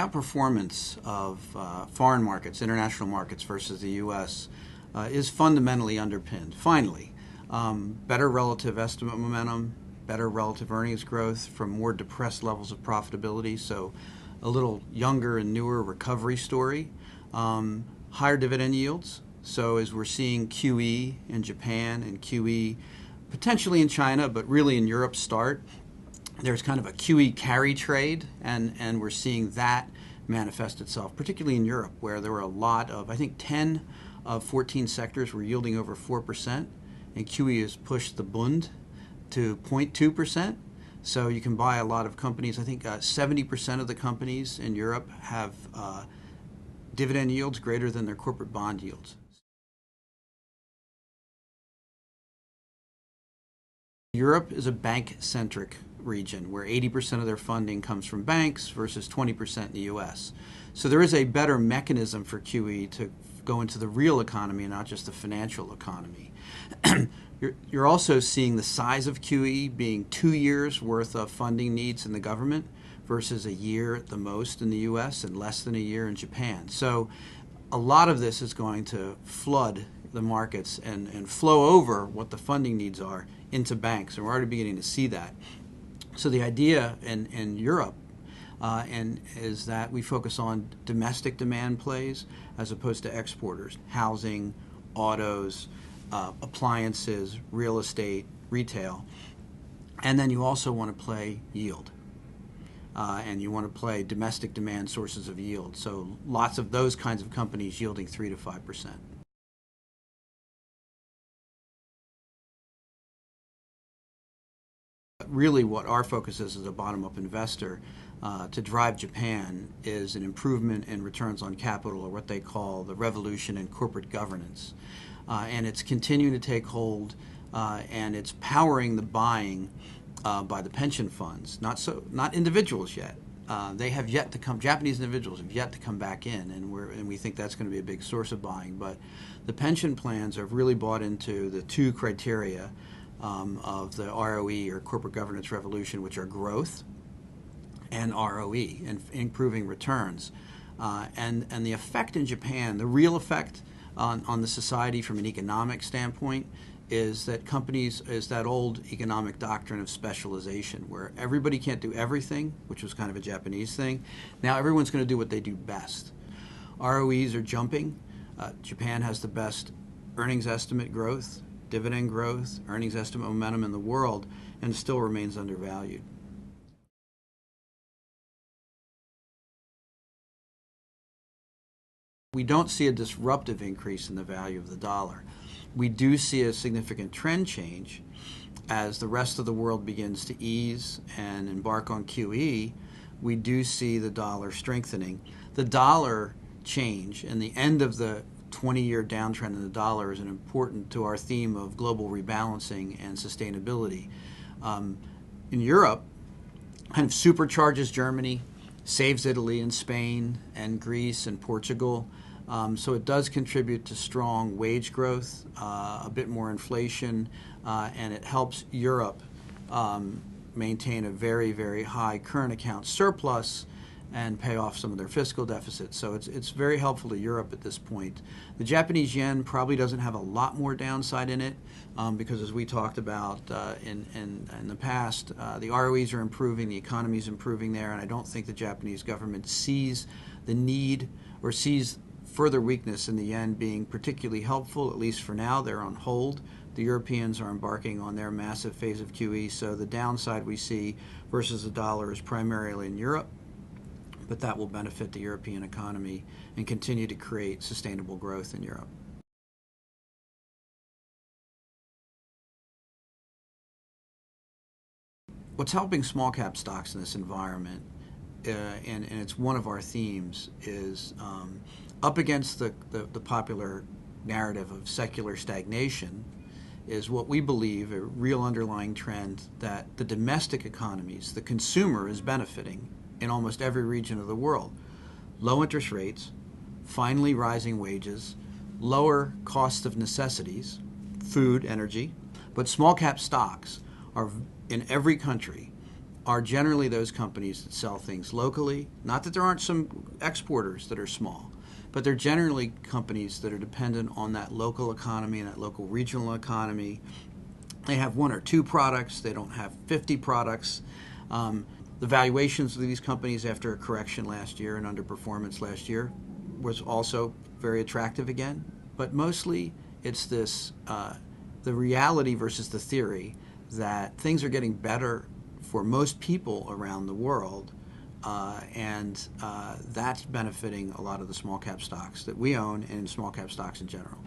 outperformance of foreign markets, international markets versus the U.S. Is fundamentally underpinned, finally. Better relative estimate momentum, better relative earnings growth from more depressed levels of profitability, so a little younger and newer recovery story. Higher dividend yields, so as we're seeing QE in Japan and QE potentially in China, but really in Europe start, there's kind of a QE carry trade, and we're seeing that manifest itself, particularly in Europe, where there were a lot of, I think 10 of 14 sectors were yielding over 4%, and QE has pushed the Bund to 0.2%. So you can buy a lot of companies. I think 70% of the companies in Europe have dividend yields greater than their corporate bond yields. Europe is a bank-centric region where 80% of their funding comes from banks versus 20% in the U.S. So there is a better mechanism for QE to go into the real economy and not just the financial economy. You're also seeing the size of QE being 2 years worth of funding needs in the government versus a year at the most in the U.S. and less than a year in Japan. So a lot of this is going to flood the markets and flow over what the funding needs are into banks, and we're already beginning to see that. So the idea in Europe is that we focus on domestic demand plays as opposed to exporters, housing, autos, appliances, real estate, retail, and then you also want to play yield. And you want to play domestic demand sources of yield. So lots of those kinds of companies yielding 3 to 5%. Really what our focus is as a bottom-up investor to drive Japan is an improvement in returns on capital, or what they call the revolution in corporate governance. And it's continuing to take hold, and it's powering the buying by the pension funds, not individuals yet. They have yet to come. Japanese individuals have yet to come back in, and we think that's going to be a big source of buying. But the pension plans have really bought into the two criteria of the ROE, or corporate governance revolution, which are growth and ROE, and improving returns. And the effect in Japan, the real effect on the society from an economic standpoint, is that companies, is that old economic doctrine of specialization, where everybody can't do everything, which was kind of a Japanese thing. Now everyone's going to do what they do best. ROEs are jumping. Japan has the best earnings estimate growth, dividend growth, earnings estimate momentum in the world, and still remains undervalued. We don't see a disruptive increase in the value of the dollar. We do see a significant trend change as the rest of the world begins to ease and embark on QE. We do see the dollar strengthening. The dollar change and the end of the 20-year downtrend in the dollar is important to our theme of global rebalancing and sustainability. In Europe, kind of supercharges Germany, saves Italy and Spain and Greece and Portugal. So it does contribute to strong wage growth, a bit more inflation, and it helps Europe maintain a very, very high current account surplus and pay off some of their fiscal deficits. So it's very helpful to Europe at this point. The Japanese yen probably doesn't have a lot more downside in it because, as we talked about in the past, the ROEs are improving, the economy is improving there, and I don't think the Japanese government sees the need or sees further weakness in the yen being particularly helpful, at least for now. They're on hold. The Europeans are embarking on their massive phase of QE, so the downside we see versus the dollar is primarily in Europe, but that will benefit the European economy and continue to create sustainable growth in Europe. What's helping small cap stocks in this environment, and it's one of our themes, is up against the popular narrative of secular stagnation is what we believe a real underlying trend that the domestic economies, the consumer, is benefiting in almost every region of the world. Low interest rates, finally rising wages, lower costs of necessities, food, energy, but small cap stocks are in every country are generally those companies that sell things locally. Not that there aren't some exporters that are small, but they're generally companies that are dependent on that local economy and that local regional economy. They have one or two products. They don't have 50 products. The valuations of these companies after a correction last year and underperformance last year was also very attractive again. But mostly it's this, the reality versus the theory that things are getting better for most people around the world, and that's benefiting a lot of the small cap stocks that we own and small cap stocks in general.